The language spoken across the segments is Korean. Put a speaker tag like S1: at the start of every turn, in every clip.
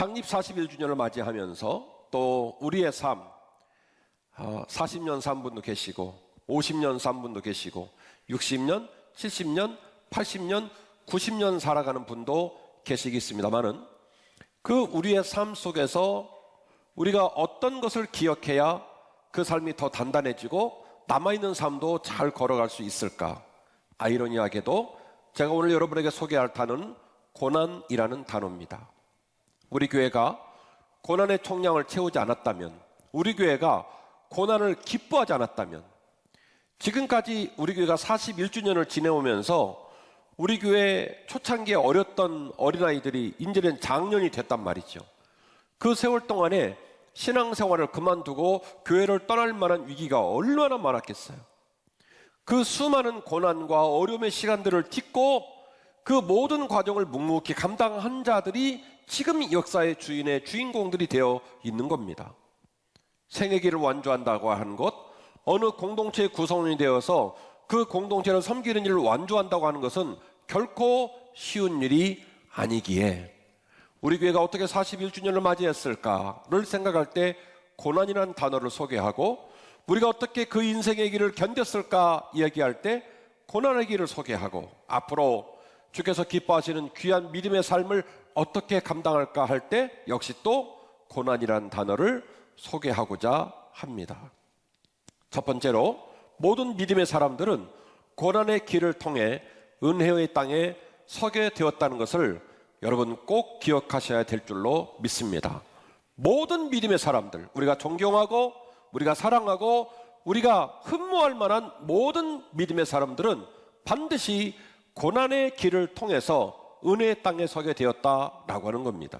S1: 창립 41주년을 맞이하면서 또 우리의 삶, 40년 산 분도 계시고 50년 산 분도 계시고 60년, 70년, 80년, 90년 살아가는 분도 계시겠습니다만은 그 우리의 삶 속에서 우리가 어떤 것을 기억해야 그 삶이 더 단단해지고 남아있는 삶도 잘 걸어갈 수 있을까? 아이러니하게도 제가 오늘 여러분에게 소개할 단어는 고난이라는 단어입니다. 우리 교회가 고난의 총량을 채우지 않았다면, 우리 교회가 고난을 기뻐하지 않았다면, 지금까지 우리 교회가 41주년을 지내오면서 우리 교회 초창기에 어렸던 어린아이들이 이제는 장년이 됐단 말이죠. 그 세월 동안에 신앙생활을 그만두고 교회를 떠날 만한 위기가 얼마나 많았겠어요. 그 수많은 고난과 어려움의 시간들을 딛고 그 모든 과정을 묵묵히 감당한 자들이 지금 역사의 주인의 주인공들이 되어 있는 겁니다. 생애기를 완주한다고 하는 것, 어느 공동체의 구성원이 되어서 그 공동체를 섬기는 일을 완주한다고 하는 것은 결코 쉬운 일이 아니기에 우리 교회가 어떻게 41주년을 맞이했을까를 생각할 때 고난이라는 단어를 소개하고, 우리가 어떻게 그 인생의 길을 견뎠을까 이야기할 때 고난의 길을 소개하고, 앞으로 주께서 기뻐하시는 귀한 믿음의 삶을 어떻게 감당할까 할 때 역시 또 고난이라는 단어를 소개하고자 합니다. 첫 번째로, 모든 믿음의 사람들은 고난의 길을 통해 은혜의 땅에 서게 되었다는 것을 여러분 꼭 기억하셔야 될 줄로 믿습니다. 모든 믿음의 사람들, 우리가 존경하고 우리가 사랑하고 우리가 흠모할 만한 모든 믿음의 사람들은 반드시 고난의 길을 통해서 은혜의 땅에 서게 되었다라고 하는 겁니다.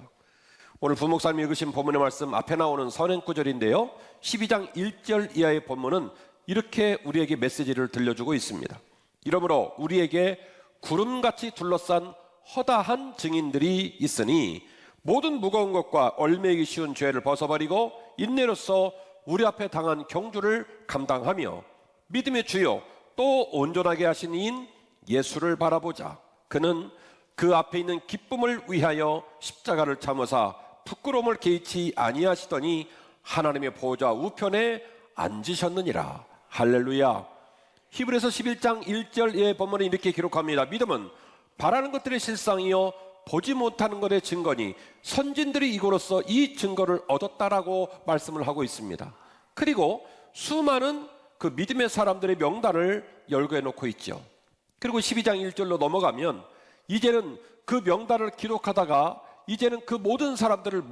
S1: 오늘 부목사님이 읽으신 본문의 말씀 앞에 나오는 선행구절인데요, 12장 1절 이하의 본문은 이렇게 우리에게 메시지를 들려주고 있습니다. 이러므로 우리에게 구름같이 둘러싼 허다한 증인들이 있으니 모든 무거운 것과 얼매이기 쉬운 죄를 벗어버리고 인내로써 우리 앞에 당한 경주를 감당하며 믿음의 주요 또 온전하게 하신 이인 예수를 바라보자. 그는 그 앞에 있는 기쁨을 위하여 십자가를 참으사 부끄러움을 개의치 아니하시더니 하나님의 보좌 우편에 앉으셨느니라. 할렐루야. 히브리서 11장 1절의 본문에 이렇게 기록합니다. 믿음은 바라는 것들의 실상이요 보지 못하는 것의 증거니 선진들이 이고로써 이 증거를 얻었다라고 말씀을 하고 있습니다. 그리고 수많은 그 믿음의 사람들의 명단을 열거해 놓고 있죠. 그리고 12장 1절로 넘어가면 이제는 그 명단을 기록하다가 이제는 그 모든 사람들을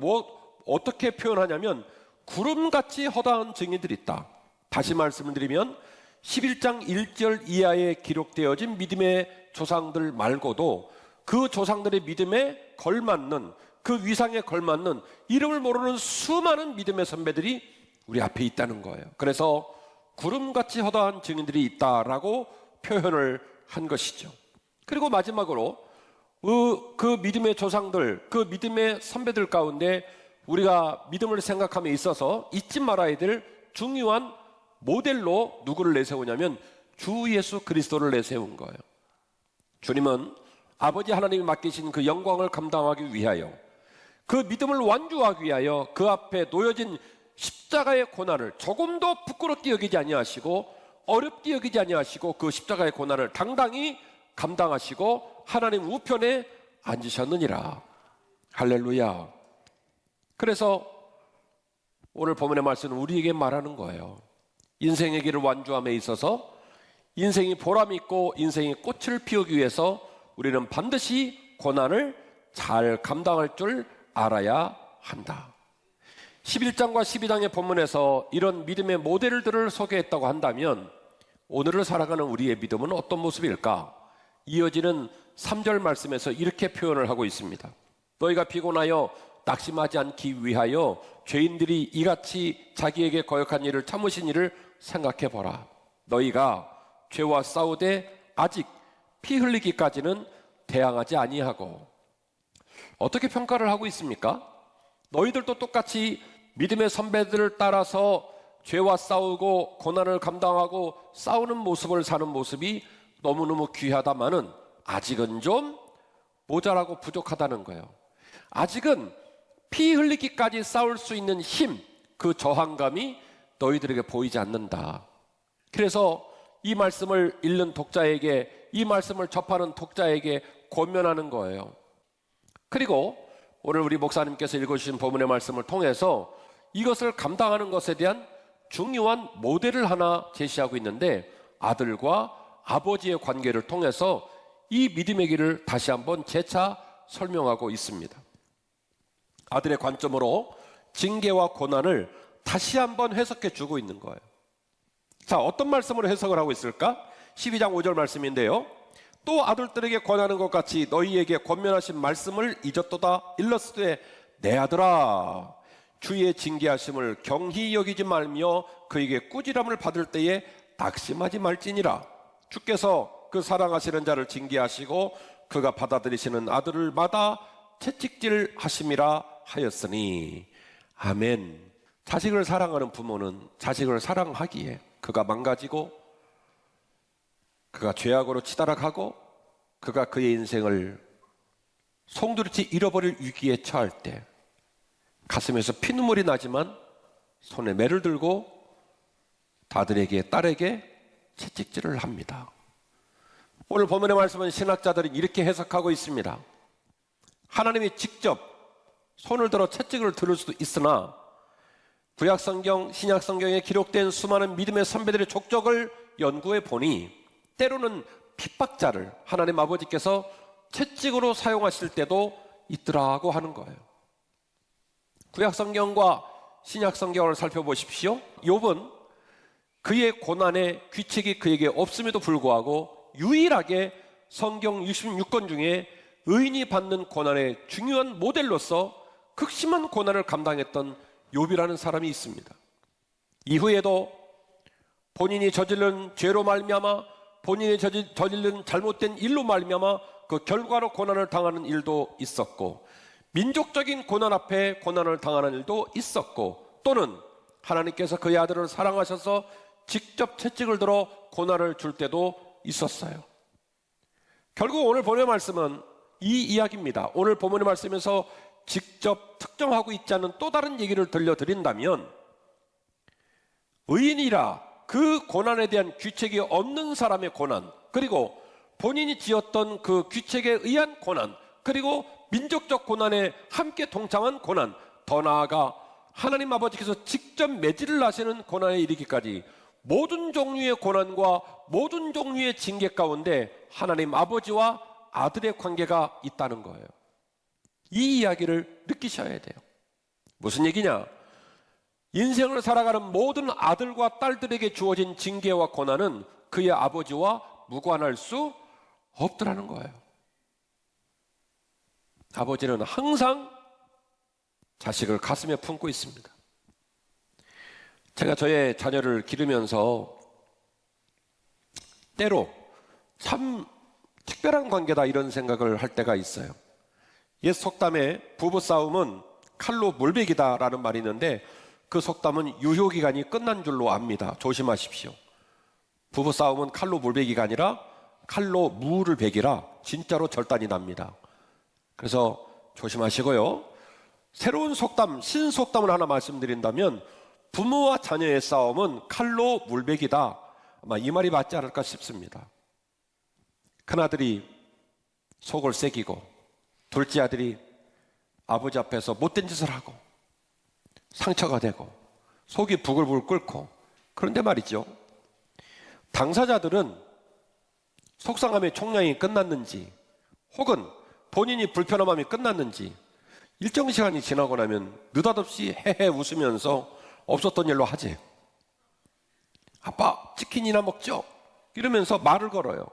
S1: 어떻게 표현하냐면 구름같이 허다한 증인들이 있다. 다시 말씀을 드리면 11장 1절 이하에 기록되어진 믿음의 조상들 말고도 그 조상들의 믿음에 걸맞는, 그 위상에 걸맞는 이름을 모르는 수많은 믿음의 선배들이 우리 앞에 있다는 거예요. 그래서 구름같이 허다한 증인들이 있다라고 표현을 한 것이죠. 그리고 마지막으로 그 믿음의 조상들, 그 믿음의 선배들 가운데 우리가 믿음을 생각함에 있어서 잊지 말아야 될 중요한 모델로 누구를 내세우냐면 주 예수 그리스도를 내세운 거예요. 주님은 아버지 하나님이 맡기신 그 영광을 감당하기 위하여, 그 믿음을 완주하기 위하여 그 앞에 놓여진 십자가의 고난을 조금도 부끄럽게 여기지 아니하시고 어렵게 여기지 아니하시고 그 십자가의 고난을 당당히 감당하시고 하나님 우편에 앉으셨느니라. 할렐루야. 그래서 오늘 본문의 말씀은 우리에게 말하는 거예요. 인생의 길을 완주함에 있어서 인생이 보람 있고 인생의 꽃을 피우기 위해서 우리는 반드시 고난을 잘 감당할 줄 알아야 한다. 11장과 12장의 본문에서 이런 믿음의 모델들을 소개했다고 한다면 오늘을 살아가는 우리의 믿음은 어떤 모습일까? 이어지는 3절 말씀에서 이렇게 표현을 하고 있습니다. 너희가 피곤하여 낙심하지 않기 위하여 죄인들이 이같이 자기에게 거역한 일을 참으신 일을 생각해 보라. 너희가 죄와 싸우되 아직 피 흘리기까지는 대항하지 아니하고. 어떻게 평가를 하고 있습니까? 너희들도 똑같이 믿음의 선배들을 따라서 죄와 싸우고 고난을 감당하고 싸우는 모습을 사는 모습이 너무너무 귀하다마는 아직은 좀 모자라고 부족하다는 거예요. 아직은 피 흘리기까지 싸울 수 있는 힘, 그 저항감이 너희들에게 보이지 않는다. 그래서 이 말씀을 읽는 독자에게, 이 말씀을 접하는 독자에게 권면하는 거예요. 그리고 오늘 우리 목사님께서 읽어주신 본문의 말씀을 통해서 이것을 감당하는 것에 대한 중요한 모델을 하나 제시하고 있는데, 아들과 아버지의 관계를 통해서 이 믿음의 길을 다시 한번 재차 설명하고 있습니다. 아들의 관점으로 징계와 고난을 다시 한번 해석해 주고 있는 거예요. 자, 어떤 말씀으로 해석을 하고 있을까? 12장 5절 말씀인데요. 또 아들들에게 권하는 것 같이 너희에게 권면하신 말씀을 잊었도다. 일렀으되 내 아들아, 주의 징계하심을 경히 여기지 말며 그에게 꾸지람을 받을 때에 낙심하지 말지니라. 주께서 그 사랑하시는 자를 징계하시고 그가 받아들이시는 아들을 마다 채찍질 하심이라 하였으니. 아멘. 자식을 사랑하는 부모는 자식을 사랑하기에 그가 망가지고 그가 죄악으로 치달아가고 그가 그의 인생을 송두리째 잃어버릴 위기에 처할 때 가슴에서 피눈물이 나지만 손에 매를 들고 아들에게 딸에게 채찍질을 합니다. 오늘 본문의 말씀은 신학자들은 이렇게 해석하고 있습니다. 하나님이 직접 손을 들어 채찍을 들을 수도 있으나 구약성경, 신약성경에 기록된 수많은 믿음의 선배들의 족적을 연구해 보니 때로는 핍박자를 하나님 아버지께서 채찍으로 사용하실 때도 있더라고 하는 거예요. 구약성경과 신약성경을 살펴보십시오. 욥은 그의 고난의 귀책이 그에게 없음에도 불구하고 유일하게 성경 66권 중에 의인이 받는 고난의 중요한 모델로서 극심한 고난을 감당했던 욥이라는 사람이 있습니다. 이후에도 본인이 저지른 죄로 말미암아, 본인이 저지른 잘못된 일로 말미암아 그 결과로 고난을 당하는 일도 있었고, 민족적인 고난 앞에 고난을 당하는 일도 있었고, 또는 하나님께서 그의 아들을 사랑하셔서 직접 채찍을 들어 고난을 줄 때도 있었어요. 결국 오늘 본문의 말씀은 이 이야기입니다. 오늘 본문의 말씀에서 직접 특정하고 있지 않은 또 다른 얘기를 들려드린다면, 의인이라 그 고난에 대한 귀책이 없는 사람의 고난, 그리고 본인이 지었던 그 귀책에 의한 고난, 그리고 민족적 고난에 함께 동참한 고난, 더 나아가 하나님 아버지께서 직접 매질을 하시는 고난에 이르기까지 모든 종류의 고난과 모든 종류의 징계 가운데 하나님 아버지와 아들의 관계가 있다는 거예요. 이 이야기를 느끼셔야 돼요. 무슨 얘기냐? 인생을 살아가는 모든 아들과 딸들에게 주어진 징계와 고난은 그의 아버지와 무관할 수 없더라는 거예요. 아버지는 항상 자식을 가슴에 품고 있습니다. 제가 저의 자녀를 기르면서 때로 참 특별한 관계다 이런 생각을 할 때가 있어요. 옛 속담에 부부싸움은 칼로 물베기다라는 말이 있는데 그 속담은 유효기간이 끝난 줄로 압니다. 조심하십시오. 부부싸움은 칼로 물베기가 아니라 칼로 무를 베기라 진짜로 절단이 납니다. 그래서 조심하시고요. 새로운 속담, 신속담을 하나 말씀드린다면 부모와 자녀의 싸움은 칼로 물베기다. 아마 이 말이 맞지 않을까 싶습니다. 큰아들이 속을 새기고 둘째 아들이 아버지 앞에서 못된 짓을 하고 상처가 되고 속이 부글부글 끓고, 그런데 말이죠, 당사자들은 속상함의 총량이 끝났는지 혹은 본인이 불편함이 끝났는지 일정 시간이 지나고 나면 느닷없이 헤헤 웃으면서 없었던 일로 하지. 아빠 치킨이나 먹죠? 이러면서 말을 걸어요.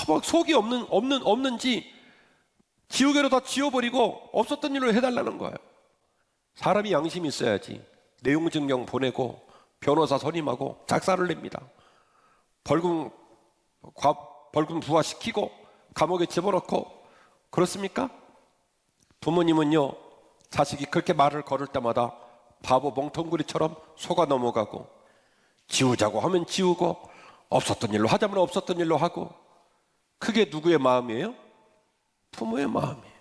S1: 막 속이 없는지 지우개로 다 지워버리고 없었던 일로 해달라는 거예요. 사람이 양심이 있어야지 내용 증명 보내고 변호사 선임하고 작사를 냅니다. 벌금 부과시키고 감옥에 집어넣고. 그렇습니까? 부모님은요, 자식이 그렇게 말을 걸을 때마다 바보 멍텅구리처럼 속아 넘어가고, 지우자고 하면 지우고 없었던 일로 하자면 없었던 일로 하고. 그게 누구의 마음이에요? 부모의 마음이에요.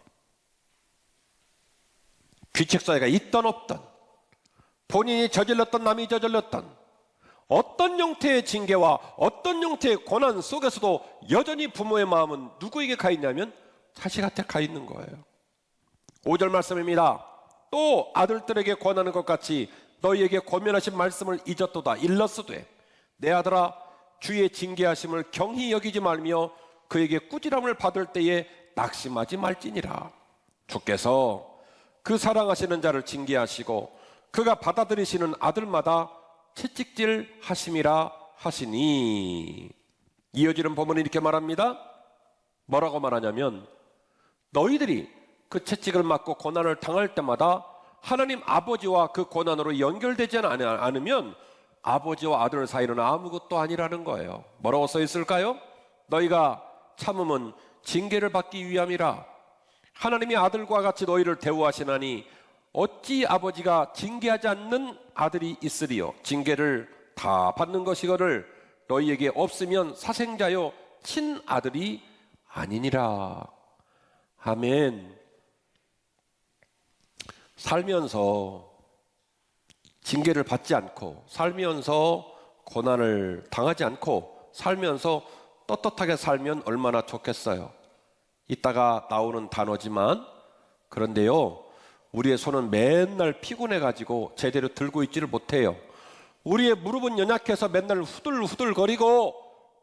S1: 귀책사유가 있던 없던, 본인이 저질렀던 남이 저질렀던 어떤 형태의 징계와 어떤 형태의 고난 속에서도 여전히 부모의 마음은 누구에게 가 있냐면 자식한테 가 있는 거예요. 5절 말씀입니다. 또 아들들에게 권하는 것 같이 너희에게 권면하신 말씀을 잊었도다. 일렀으되 내 아들아 주의 징계하심을 경히 여기지 말며 그에게 꾸지람을 받을 때에 낙심하지 말지니라. 주께서 그 사랑하시는 자를 징계하시고 그가 받아들이시는 아들마다 채찍질 하심이라 하시니. 이어지는 본문은 이렇게 말합니다. 뭐라고 말하냐면 너희들이 그 채찍을 맞고 고난을 당할 때마다 하나님 아버지와 그 고난으로 연결되지 않으면 아버지와 아들 사이는 아무것도 아니라는 거예요. 뭐라고 써 있을까요? 너희가 참음은 징계를 받기 위함이라. 하나님이 아들과 같이 너희를 대우하시나니 어찌 아버지가 징계하지 않는 아들이 있으리요. 징계를 다 받는 것이거늘 너희에게 없으면 사생자요 친아들이 아니니라. 아멘. 살면서 징계를 받지 않고, 살면서 고난을 당하지 않고, 살면서 떳떳하게 살면 얼마나 좋겠어요. 이따가 나오는 단어지만, 그런데요, 우리의 손은 맨날 피곤해가지고 제대로 들고 있지를 못해요. 우리의 무릎은 연약해서 맨날 후들후들거리고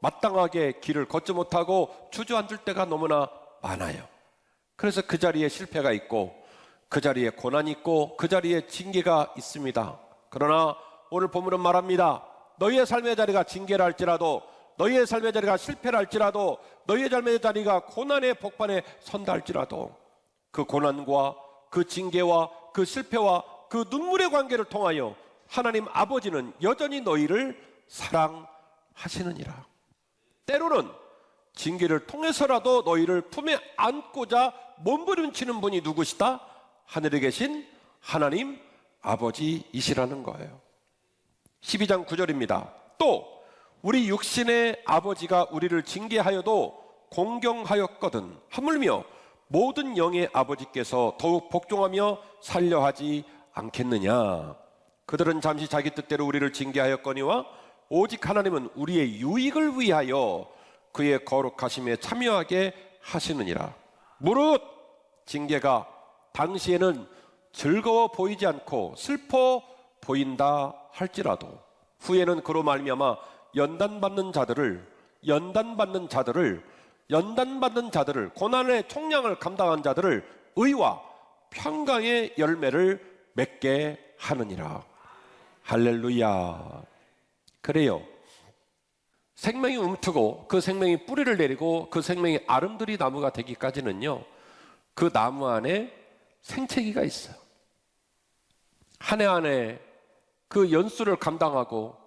S1: 마땅하게 길을 걷지 못하고 주저앉을 때가 너무나 많아요. 그래서 그 자리에 실패가 있고, 그 자리에 고난이 있고, 그 자리에 징계가 있습니다. 그러나 오늘 본문은 말합니다. 너희의 삶의 자리가 징계를 할지라도, 너희의 삶의 자리가 실패를 할지라도, 너희의 삶의 자리가 고난의 복판에 선다 할지라도 그 고난과 그 징계와 그 실패와 그 눈물의 관계를 통하여 하나님 아버지는 여전히 너희를 사랑하시느니라. 때로는 징계를 통해서라도 너희를 품에 안고자 몸부림치는 분이 누구시다? 하늘에 계신 하나님 아버지이시라는 거예요. 12장 9절입니다. 또 우리 육신의 아버지가 우리를 징계하여도 공경하였거든 하물며 모든 영의 아버지께서 더욱 복종하며 살려하지 않겠느냐. 그들은 잠시 자기 뜻대로 우리를 징계하였거니와 오직 하나님은 우리의 유익을 위하여 그의 거룩하심에 참여하게 하시느니라. 무릇 징계가 당시에는 즐거워 보이지 않고 슬퍼 보인다 할지라도 후에는 그로 말미암아 연단받는 자들을 고난의 총량을 감당한 자들을 의와 평강의 열매를 맺게 하느니라. 할렐루야. 그래요. 생명이 움트고 그 생명이 뿌리를 내리고 그 생명이 아름드리 나무가 되기까지는요, 그 나무 안에 생채기가 있어요. 한 해 한 해 그 연수를 감당하고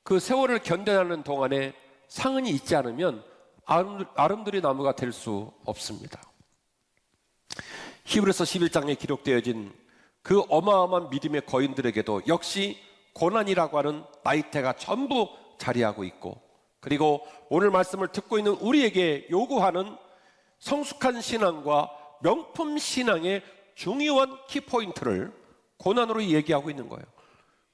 S1: 그 세월을 견뎌내는 동안에 상흔이 있지 않으면 아름드리 나무가 될 수 없습니다. 히브리서 11장에 기록되어진 그 어마어마한 믿음의 거인들에게도 역시 고난이라고 하는 나이테가 전부 자리하고 있고, 그리고 오늘 말씀을 듣고 있는 우리에게 요구하는 성숙한 신앙과 명품 신앙의 중요한 키포인트를 고난으로 얘기하고 있는 거예요.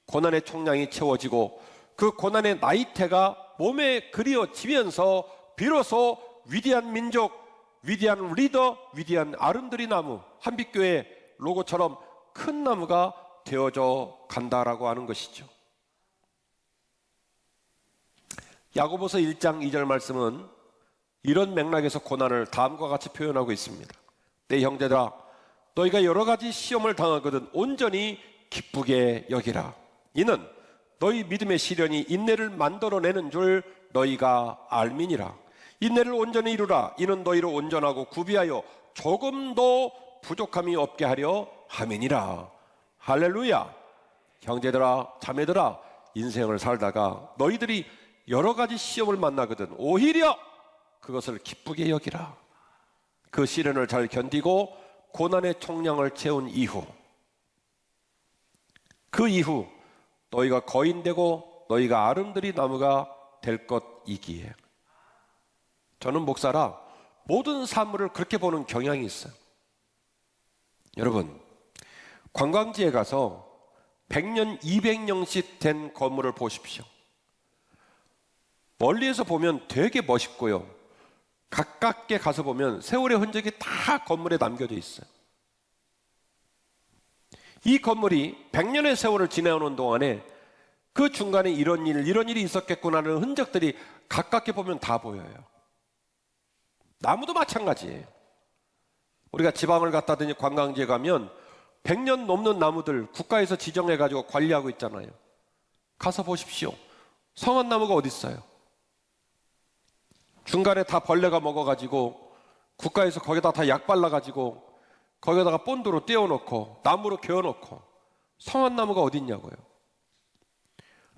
S1: 고난의 총량이 채워지고 그 고난의 나이테가 몸에 그리워지면서 비로소 위대한 민족, 위대한 리더, 위대한 아름드리 나무, 한빛교회 로고처럼 큰 나무가 되어져 간다라고 하는 것이죠. 야고보서 1장 2절 말씀은 이런 맥락에서 고난을 다음과 같이 표현하고 있습니다. 내 형제들아, 너희가 여러 가지 시험을 당하거든 온전히 기쁘게 여기라. 이는 너희 믿음의 시련이 인내를 만들어내는 줄 너희가 알미니라. 인내를 온전히 이루라. 이는 너희를 온전하고 구비하여 조금도 부족함이 없게 하려 함이니라. 할렐루야. 형제들아, 자매들아, 인생을 살다가 너희들이 여러 가지 시험을 만나거든 오히려 그것을 기쁘게 여기라. 그 시련을 잘 견디고 고난의 총량을 채운 이후, 그 이후 너희가 거인되고 너희가 아름드리 나무가 될 것이기에. 저는 목사라 모든 사물을 그렇게 보는 경향이 있어요. 여러분, 관광지에 가서 100년, 200년씩 된 건물을 보십시오. 멀리에서 보면 되게 멋있고요. 가깝게 가서 보면 세월의 흔적이 다 건물에 남겨져 있어요. 이 건물이 100년의 세월을 지나오는 동안에 그 중간에 이런 일이 있었겠구나라는 흔적들이 가깝게 보면 다 보여요. 나무도 마찬가지예요. 우리가 지방을 갔다든지 관광지에 가면 100년 넘는 나무들 국가에서 지정해가지고 관리하고 있잖아요. 가서 보십시오. 성한 나무가 어디 있어요? 중간에 다 벌레가 먹어가지고 국가에서 거기다 다 약 발라가지고 거기다가 본드로 떼어놓고 나무로 개어놓고 성한 나무가 어디 있냐고요.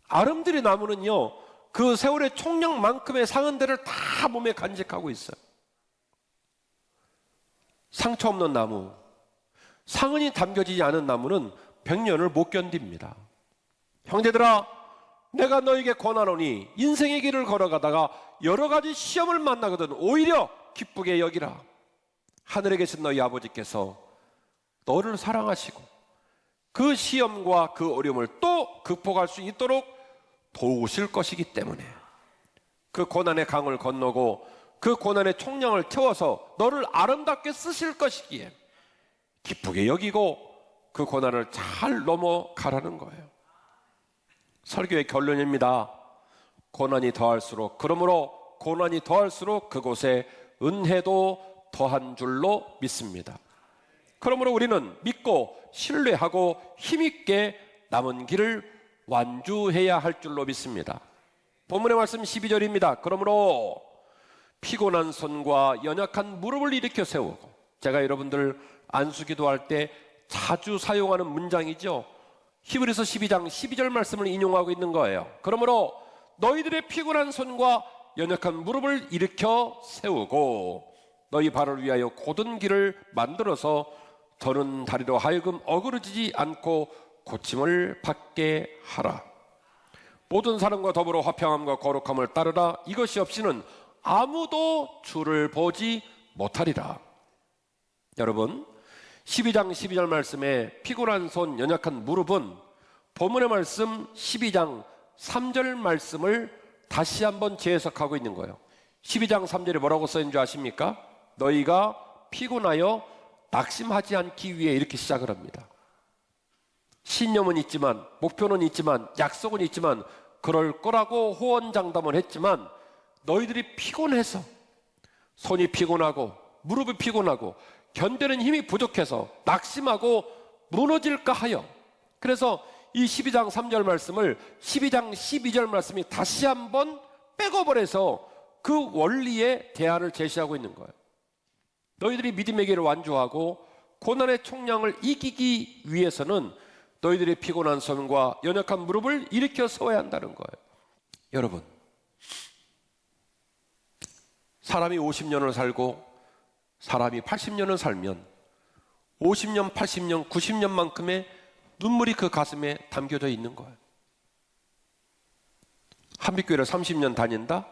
S1: 아름드리 나무는요, 그 세월의 총량만큼의 상흔들을 다 몸에 간직하고 있어요. 상처 없는 나무, 상흔이 담겨지지 않은 나무는 100년을 못 견딥니다. 형제들아, 내가 너에게 권하노니 인생의 길을 걸어가다가 여러 가지 시험을 만나거든 오히려 기쁘게 여기라. 하늘에 계신 너희 아버지께서 너를 사랑하시고 그 시험과 그 어려움을 또 극복할 수 있도록 도우실 것이기 때문에 그 고난의 강을 건너고 그 고난의 총량을 태워서 너를 아름답게 쓰실 것이기에 기쁘게 여기고 그 고난을 잘 넘어가라는 거예요. 설교의 결론입니다. 고난이 더할수록, 그러므로 고난이 더할수록 그곳에 은혜도 더한 줄로 믿습니다. 그러므로 우리는 믿고 신뢰하고 힘있게 남은 길을 완주해야 할 줄로 믿습니다. 본문의 말씀 12절입니다. 그러므로 피곤한 손과 연약한 무릎을 일으켜 세우고, 제가 여러분들 안수기도 할 때 자주 사용하는 문장이죠. 히브리서 12장 12절 말씀을 인용하고 있는 거예요. 그러므로 너희들의 피곤한 손과 연약한 무릎을 일으켜 세우고 너희 발을 위하여 곧은 길을 만들어서 더는 다리로 하여금 어그러지지 않고 고침을 받게 하라. 모든 사람과 더불어 화평함과 거룩함을 따르라. 이것이 없이는 아무도 주를 보지 못하리라. 여러분, 12장 12절 말씀에 피곤한 손, 연약한 무릎은 본문의 말씀 12장 3절 말씀을 다시 한번 재해석하고 있는 거예요. 12장 3절에 뭐라고 써있는 줄 아십니까? 너희가 피곤하여 낙심하지 않기 위해, 이렇게 시작을 합니다. 신념은 있지만, 목표는 있지만, 약속은 있지만, 그럴 거라고 호언장담을 했지만 너희들이 피곤해서, 손이 피곤하고 무릎이 피곤하고 견디는 힘이 부족해서 낙심하고 무너질까 하여, 그래서 이 12장 3절 말씀을 12장 12절 말씀이 다시 한번 백업을 해서 그 원리의 대안을 제시하고 있는 거예요. 너희들이 믿음의 길을 완주하고 고난의 총량을 이기기 위해서는 너희들의 피곤한 손과 연약한 무릎을 일으켜 세워야 한다는 거예요. 여러분, 사람이 50년을 살고 사람이 80년을 살면 50년, 80년, 90년만큼의 눈물이 그 가슴에 담겨져 있는 거예요. 한빛교회를 30년 다닌다?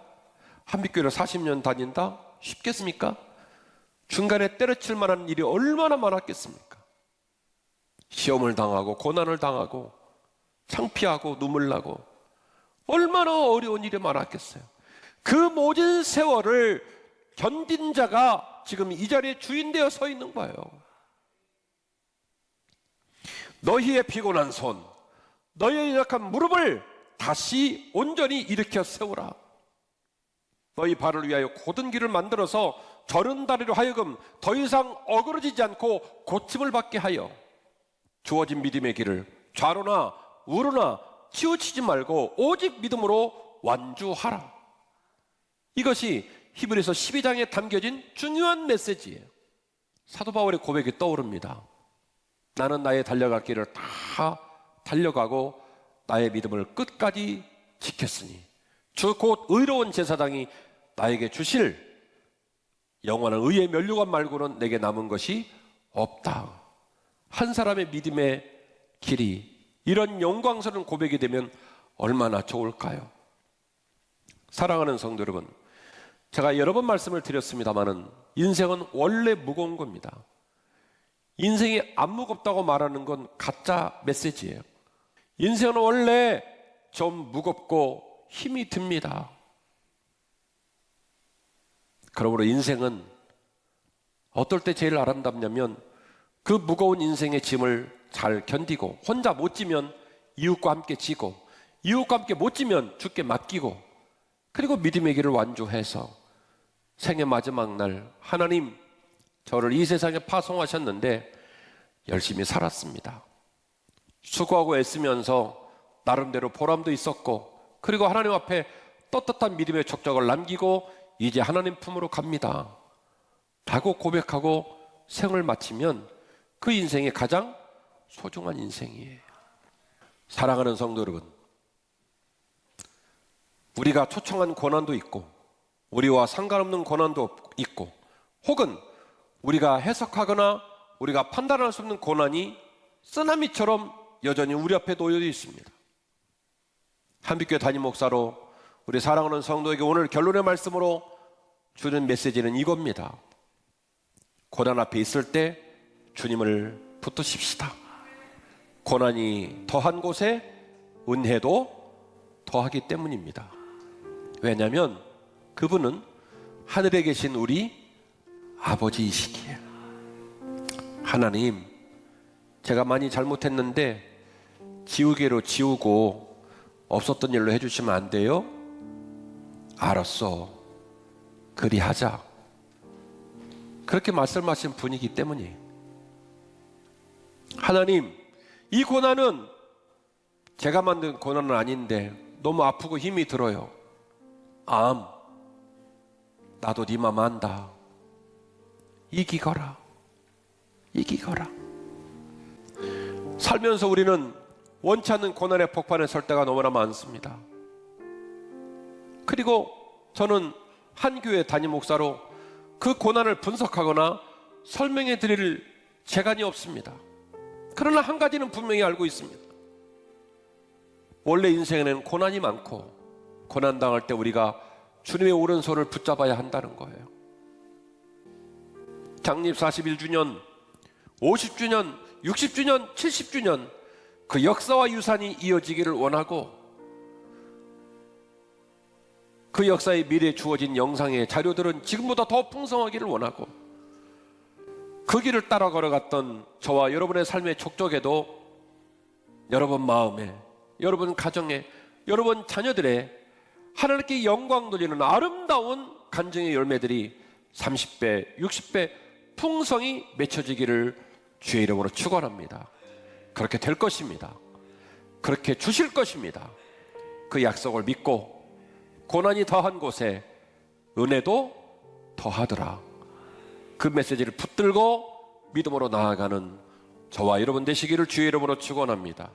S1: 한빛교회를 40년 다닌다? 쉽겠습니까? 중간에 때려칠 만한 일이 얼마나 많았겠습니까? 시험을 당하고 고난을 당하고 창피하고 눈물 나고 얼마나 어려운 일이 많았겠어요. 그 모든 세월을 견딘 자가 지금 이 자리에 주인 되어 서 있는 거예요. 너희의 피곤한 손, 너희의 약한 무릎을 다시 온전히 일으켜 세우라. 너희 발을 위하여 곧은 길을 만들어서 저른 다리로 하여금 더 이상 어그러지지 않고 고침을 받게 하여 주어진 믿음의 길을 좌로나 우로나 치우치지 말고 오직 믿음으로 완주하라. 이것이 히브리서 12장에 담겨진 중요한 메시지예요. 사도 바울의 고백이 떠오릅니다. 나는 나의 달려갈 길을 다 달려가고 나의 믿음을 끝까지 지켰으니 주 곧 의로운 제사장이 나에게 주실 영원한 의의 면류관 말고는 내게 남은 것이 없다. 한 사람의 믿음의 길이 이런 영광스러운 고백이 되면 얼마나 좋을까요? 사랑하는 성도 여러분, 제가 여러 번 말씀을 드렸습니다마는 인생은 원래 무거운 겁니다. 인생이 안 무겁다고 말하는 건 가짜 메시지예요. 인생은 원래 좀 무겁고 힘이 듭니다. 그러므로 인생은 어떨 때 제일 아름답냐면 그 무거운 인생의 짐을 잘 견디고, 혼자 못 지면 이웃과 함께 지고, 이웃과 함께 못 지면 주께 맡기고, 그리고 믿음의 길을 완주해서 생의 마지막 날 하나님 저를 이 세상에 파송하셨는데 열심히 살았습니다. 수고하고 애쓰면서 나름대로 보람도 있었고, 그리고 하나님 앞에 떳떳한 믿음의 족적을 남기고 이제 하나님 품으로 갑니다 라고 고백하고 생을 마치면 그 인생이 가장 소중한 인생이에요. 사랑하는 성도 여러분, 우리가 초청한 고난도 있고 우리와 상관없는 고난도 있고, 혹은 우리가 해석하거나 우리가 판단할 수 없는 고난이 쓰나미처럼 여전히 우리 앞에 놓여 있습니다. 한빛교회 담임 목사로 우리 사랑하는 성도에게 오늘 결론의 말씀으로 주는 메시지는 이겁니다. 고난 앞에 있을 때 주님을 붙드십시다. 고난이 더한 곳에 은혜도 더하기 때문입니다. 왜냐하면 그분은 하늘에 계신 우리 아버지이시기에. 하나님, 제가 많이 잘못했는데 지우개로 지우고 없었던 일로 해주시면 안 돼요? 알았어, 그리하자. 그렇게 말씀하신 분이기 때문이에요. 하나님, 이 고난은 제가 만든 고난은 아닌데 너무 아프고 힘이 들어요. 암, 나도 네 맘 안다. 이기거라, 이기거라. 살면서 우리는 원치 않는 고난의 폭발에 설 때가 너무나 많습니다. 그리고 저는 한 교회 담임 목사로 그 고난을 분석하거나 설명해 드릴 재간이 없습니다. 그러나 한 가지는 분명히 알고 있습니다. 원래 인생에는 고난이 많고, 고난당할 때 우리가 주님의 오른손을 붙잡아야 한다는 거예요. 창립 41주년, 50주년, 60주년, 70주년 그 역사와 유산이 이어지기를 원하고, 그 역사의 미래에 주어진 영상의 자료들은 지금보다 더 풍성하기를 원하고, 그 길을 따라 걸어갔던 저와 여러분의 삶의 족적에도 여러분 마음에, 여러분 가정에, 여러분 자녀들의 하나님께 영광 돌리는 아름다운 간증의 열매들이 30배, 60배 풍성히 맺혀지기를 주의 이름으로 축원합니다. 그렇게 될 것입니다. 그렇게 주실 것입니다. 그 약속을 믿고 고난이 더한 곳에 은혜도 더하더라. 그 메시지를 붙들고 믿음으로 나아가는 저와 여러분 되시기를 주의 이름으로 축원합니다.